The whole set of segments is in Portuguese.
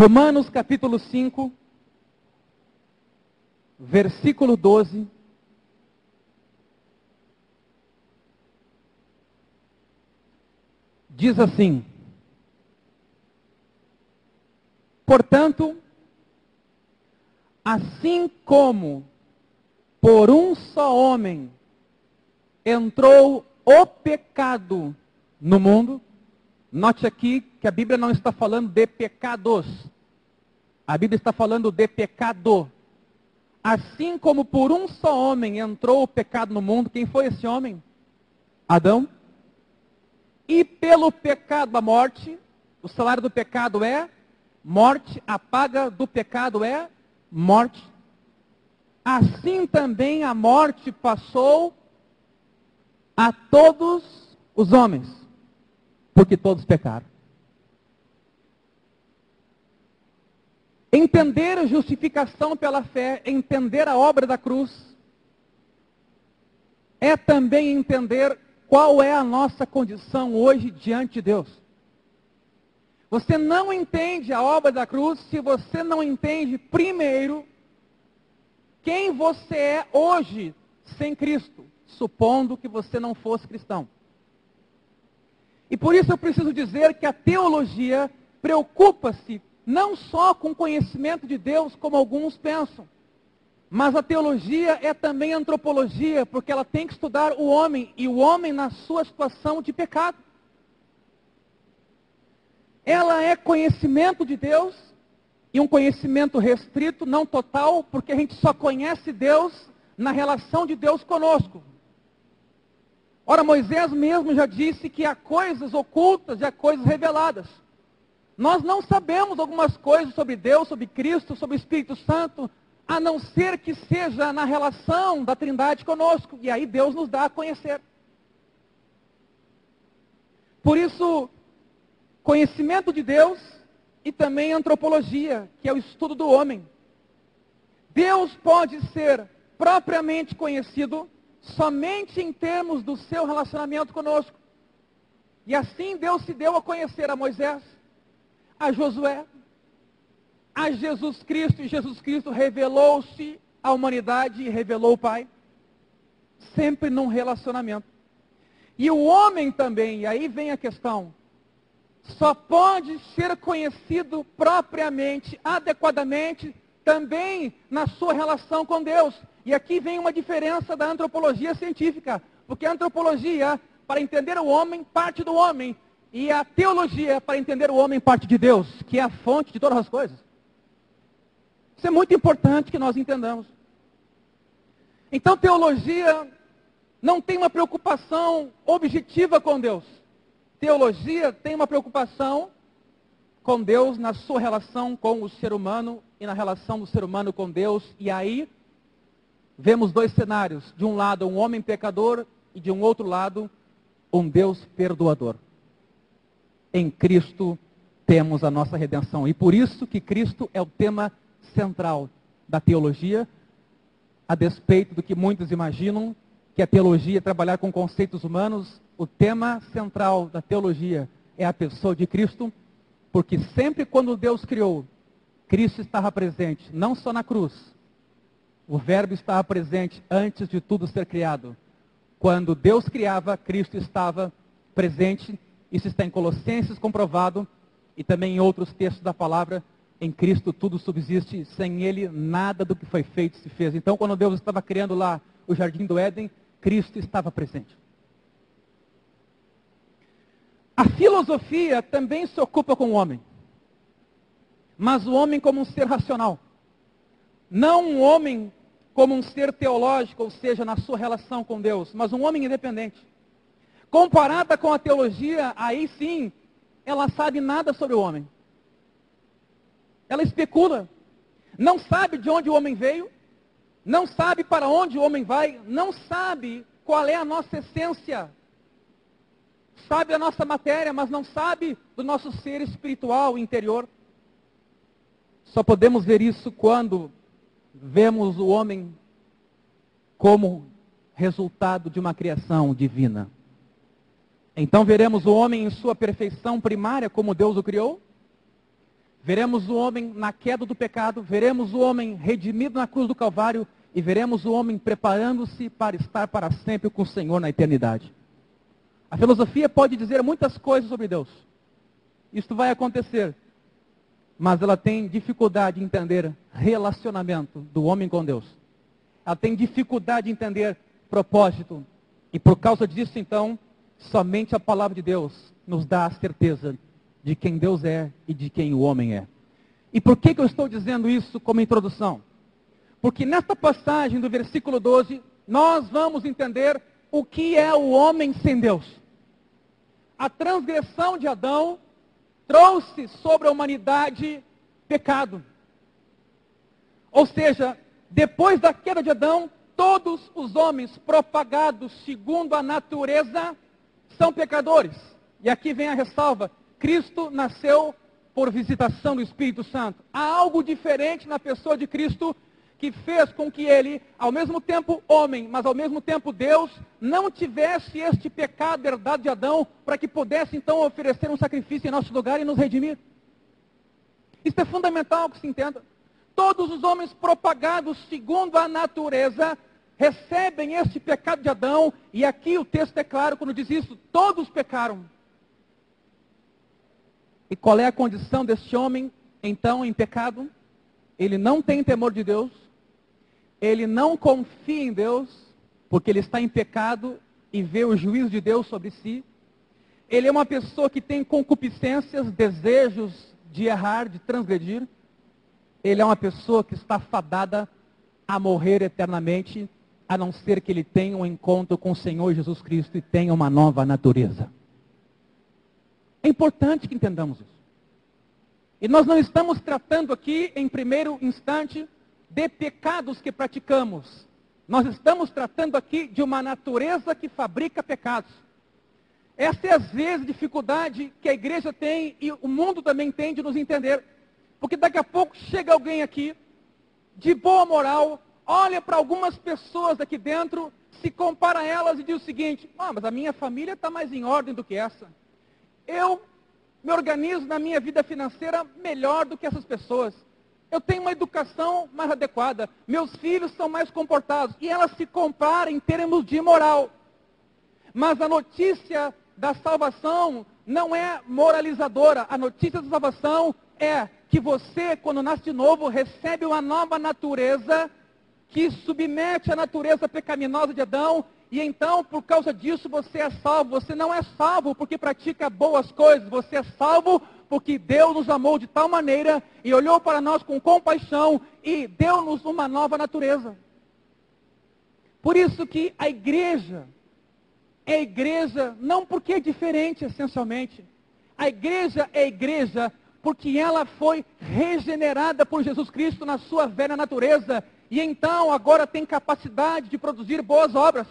Romanos capítulo 5, versículo 12. Diz assim: portanto, assim como por um só homem entrou o pecado no mundo, note aqui que a Bíblia não está falando de pecados, a Bíblia está falando de pecado. Assim como por um só homem entrou o pecado no mundo, quem foi esse homem? Adão. E pelo pecado a morte, o salário do pecado é morte, a paga do pecado é morte. Assim também a morte passou a todos os homens, porque todos pecaram. Entender a justificação pela fé, entender a obra da cruz, é também entender qual é a nossa condição hoje diante de Deus. Você não entende a obra da cruz se você não entende primeiro quem você é hoje sem Cristo, supondo que você não fosse cristão. E por isso eu preciso dizer que a teologia preocupa-se não só com o conhecimento de Deus, como alguns pensam, mas a teologia é também antropologia, porque ela tem que estudar o homem, e o homem na sua situação de pecado. Ela é conhecimento de Deus, e um conhecimento restrito, não total, porque a gente só conhece Deus na relação de Deus conosco. Ora, Moisés mesmo já disse que há coisas ocultas e há coisas reveladas. Nós não sabemos algumas coisas sobre Deus, sobre Cristo, sobre o Espírito Santo, a não ser que seja na relação da Trindade conosco. E aí Deus nos dá a conhecer. Por isso, conhecimento de Deus e também antropologia, que é o estudo do homem. Deus pode ser propriamente conhecido somente em termos do seu relacionamento conosco. E assim Deus se deu a conhecer a Moisés, a Josué, a Jesus Cristo, e Jesus Cristo revelou-se à humanidade e revelou o Pai, sempre num relacionamento. E o homem também, e aí vem a questão, só pode ser conhecido propriamente, adequadamente, também na sua relação com Deus. E aqui vem uma diferença da antropologia científica, porque a antropologia, para entender o homem, parte do homem, e a teologia, para entender o homem, parte de Deus, que é a fonte de todas as coisas. Isso é muito importante que nós entendamos. Então, teologia não tem uma preocupação objetiva com Deus. Teologia tem uma preocupação com Deus na sua relação com o ser humano e na relação do ser humano com Deus. E aí, vemos dois cenários. De um lado, um homem pecador e de um outro lado, um Deus perdoador. Em Cristo temos a nossa redenção. E por isso que Cristo é o tema central da teologia, a despeito do que muitos imaginam, que a teologia é trabalhar com conceitos humanos. O tema central da teologia é a pessoa de Cristo, porque sempre quando Deus criou, Cristo estava presente, não só na cruz. O Verbo estava presente antes de tudo ser criado. Quando Deus criava, Cristo estava presente. Isso está em Colossenses comprovado, e também em outros textos da palavra. Em Cristo tudo subsiste, sem Ele nada do que foi feito se fez. Então, quando Deus estava criando lá o jardim do Éden, Cristo estava presente. A filosofia também se ocupa com o homem, mas o homem como um ser racional. Não um homem como um ser teológico, ou seja, na sua relação com Deus, mas um homem independente. Comparada com a teologia, aí sim, ela sabe nada sobre o homem. Ela especula. Não sabe de onde o homem veio, não sabe para onde o homem vai, não sabe qual é a nossa essência. Sabe a nossa matéria, mas não sabe do nosso ser espiritual interior. Só podemos ver isso quando vemos o homem como resultado de uma criação divina. Então veremos o homem em sua perfeição primária, como Deus o criou. Veremos o homem na queda do pecado, veremos o homem redimido na cruz do Calvário e veremos o homem preparando-se para estar para sempre com o Senhor na eternidade. A filosofia pode dizer muitas coisas sobre Deus. Isso vai acontecer. Mas ela tem dificuldade em entender relacionamento do homem com Deus. Ela tem dificuldade em entender propósito. E por causa disso, então, somente a palavra de Deus nos dá a certeza de quem Deus é e de quem o homem é. E por que eu estou dizendo isso como introdução? Porque nesta passagem do versículo 12, nós vamos entender o que é o homem sem Deus. A transgressão de Adão trouxe sobre a humanidade pecado. Ou seja, depois da queda de Adão, todos os homens propagados segundo a natureza são pecadores. E aqui vem a ressalva: Cristo nasceu por visitação do Espírito Santo. Há algo diferente na pessoa de Cristo que fez com que ele, ao mesmo tempo homem, mas ao mesmo tempo Deus, não tivesse este pecado herdado de Adão, para que pudesse então oferecer um sacrifício em nosso lugar e nos redimir. Isso é fundamental que se entenda. Todos os homens propagados segundo a natureza recebem este pecado de Adão, e aqui o texto é claro quando diz isso: todos pecaram. E qual é a condição deste homem, então, em pecado? Ele não tem temor de Deus, ele não confia em Deus, porque ele está em pecado e vê o juízo de Deus sobre si. Ele é uma pessoa que tem concupiscências, desejos de errar, de transgredir. Ele é uma pessoa que está fadada a morrer eternamente, a não ser que ele tenha um encontro com o Senhor Jesus Cristo e tenha uma nova natureza. É importante que entendamos isso. E nós não estamos tratando aqui, em primeiro instante, de pecados que praticamos. Nós estamos tratando aqui de uma natureza que fabrica pecados. Essa é, às vezes, a dificuldade que a igreja tem e o mundo também tem de nos entender. Porque daqui a pouco chega alguém aqui, de boa moral, olha para algumas pessoas aqui dentro, se compara a elas e diz o seguinte: mas a minha família está mais em ordem do que essa. Eu me organizo na minha vida financeira melhor do que essas pessoas. Eu tenho uma educação mais adequada. Meus filhos são mais comportados. E elas se comparam em termos de moral. Mas a notícia da salvação não é moralizadora. A notícia da salvação é que você, quando nasce de novo, recebe uma nova natureza que submete a natureza pecaminosa de Adão. E então, por causa disso, você é salvo. Você não é salvo porque pratica boas coisas. Você é salvo porque Deus nos amou de tal maneira e olhou para nós com compaixão e deu-nos uma nova natureza. Por isso que a igreja é igreja não porque é diferente essencialmente. A igreja é igreja porque ela foi regenerada por Jesus Cristo na sua velha natureza. E então agora tem capacidade de produzir boas obras.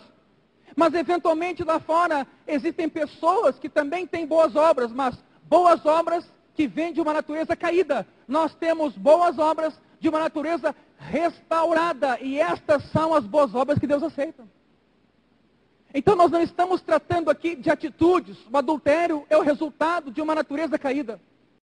Mas eventualmente lá fora existem pessoas que também têm boas obras, mas boas obras que vêm de uma natureza caída. Nós temos boas obras de uma natureza restaurada, e estas são as boas obras que Deus aceita. Então nós não estamos tratando aqui de atitudes. O adultério é o resultado de uma natureza caída.